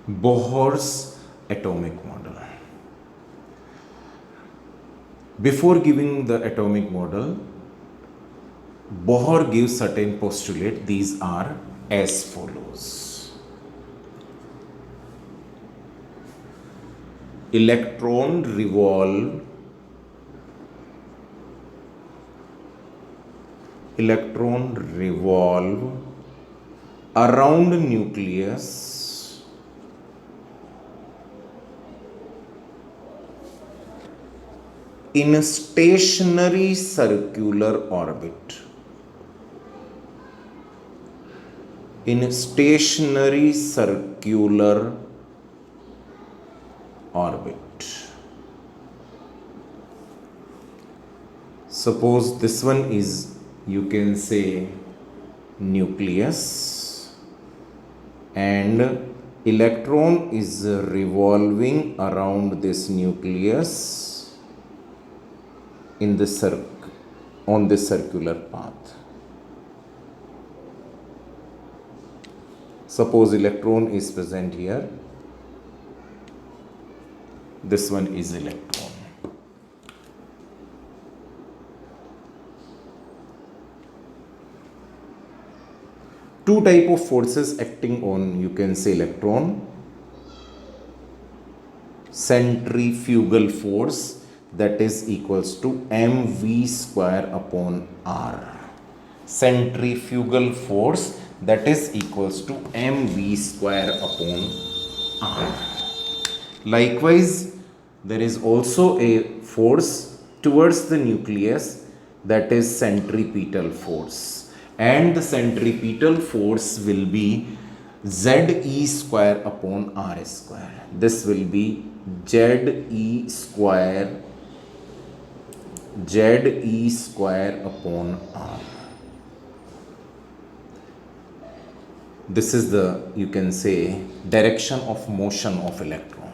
Bohr's atomic model. Before giving the atomic model, Bohr gives certain postulate. These are as follows. Electron revolve around nucleus in a stationary circular orbit. In a stationary circular orbit. Suppose this one is, you can say, nucleus, and electron is revolving around this nucleus in the on this circular path. Suppose electron is present here. This one is electron. Two type of forces acting on, you can say, electron. Centrifugal force, that is equals to mv square upon r. Centrifugal force, that is equals to mv square upon r. Likewise, there is also a force towards the nucleus, that is centripetal force, and the centripetal force will be Ze square upon r square. This will be Ze square upon r. This is the, you can say, direction of motion of electron.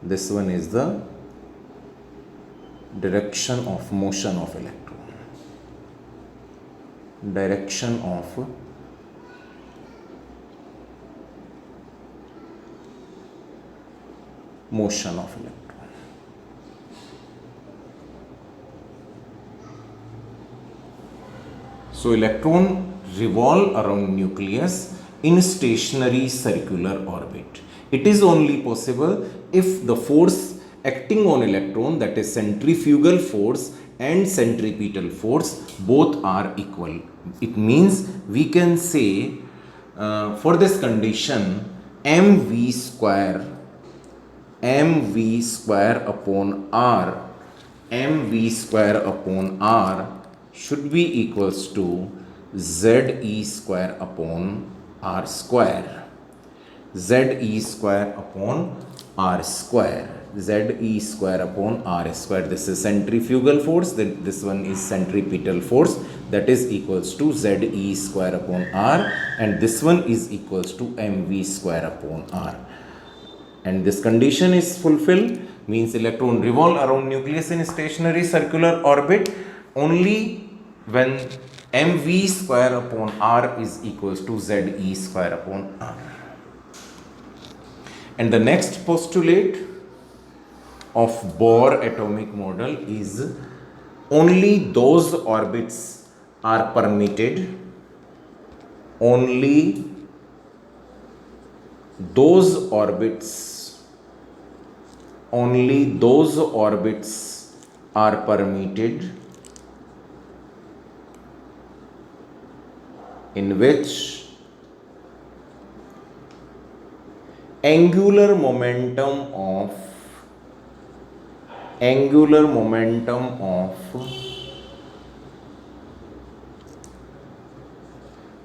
This one is the direction of motion of electron. Direction of motion of electron. So electron revolve around nucleus in stationary circular orbit. It is only possible if the force acting on electron, that is centrifugal force and centripetal force, both are equal. It means we can say for this condition mv square upon r should be equals to Ze square upon r square. Ze square upon r square. Ze square upon r square. This is centrifugal force. This one is centripetal force. That is equals to Ze square upon r, and this one is equals to mv square upon r. And this condition is fulfilled, means electron revolve around nucleus in stationary circular orbit only when mv square upon r is equals to Ze square upon r. And the next postulate of Bohr atomic model is only those orbits are permitted, only those orbits are permitted in which angular momentum of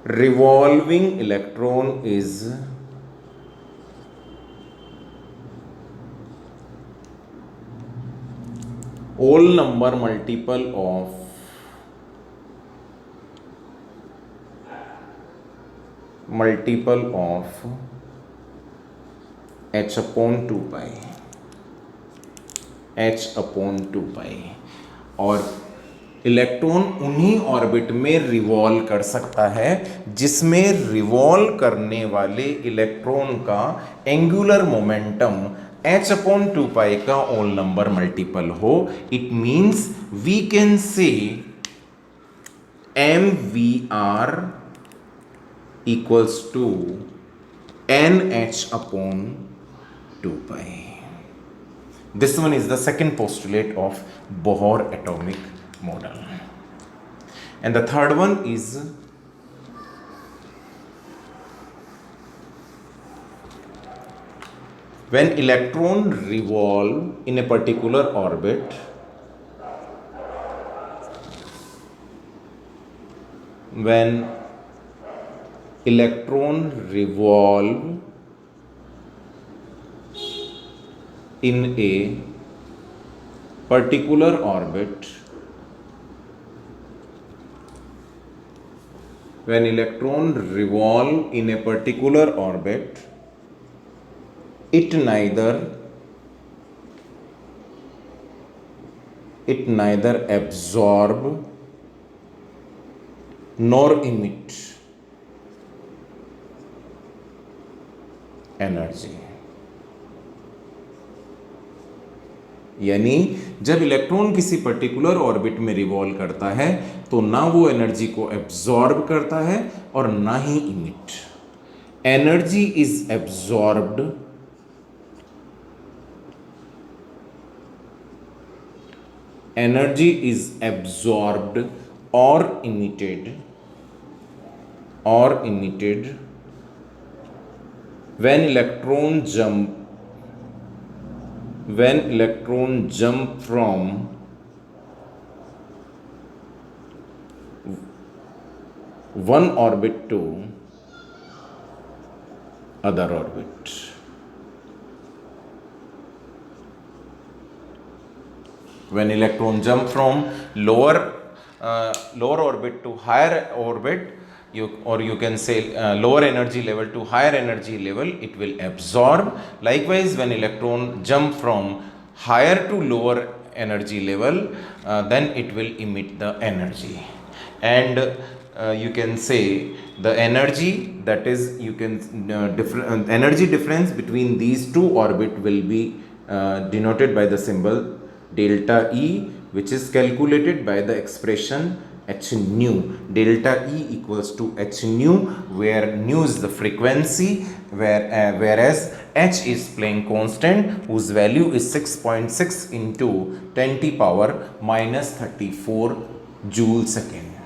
revolving electron is whole number multiple of h upon 2 pi, or electron उन्हीं orbit में revolve कर सकता है जिसमें revolve करने वाले electron का angular momentum h/2 का होल नंबर मल्टीपल हो. It means we can say mvr equals to nh/2 pi. This one is the second postulate of Bohr atomic model. And the third one is when electron revolve in a particular orbit, when electron revolve in a particular orbit, when electron revolve in a particular orbit, it neither absorb nor emit energy. यानी जब electron किसी particular orbit में revolve करता है तो ना वो energy को एब्जॉर्ब करता है और ना ही emit. Energy is absorbed or emitted when electron jump from one orbit to other orbit. When electron jump from lower orbit to higher orbit, you can say lower energy level to higher energy level, it will absorb. Likewise, when electron jump from higher to lower energy level, then it will emit the energy. And you can say the energy, that is, you can energy difference between these two orbit will be denoted by the symbol delta E, which is calculated by the expression h nu. Delta E equals to h nu, where nu is the frequency, whereas h is Planck constant, whose value is 6.6 into 10⁻⁻34 joule second.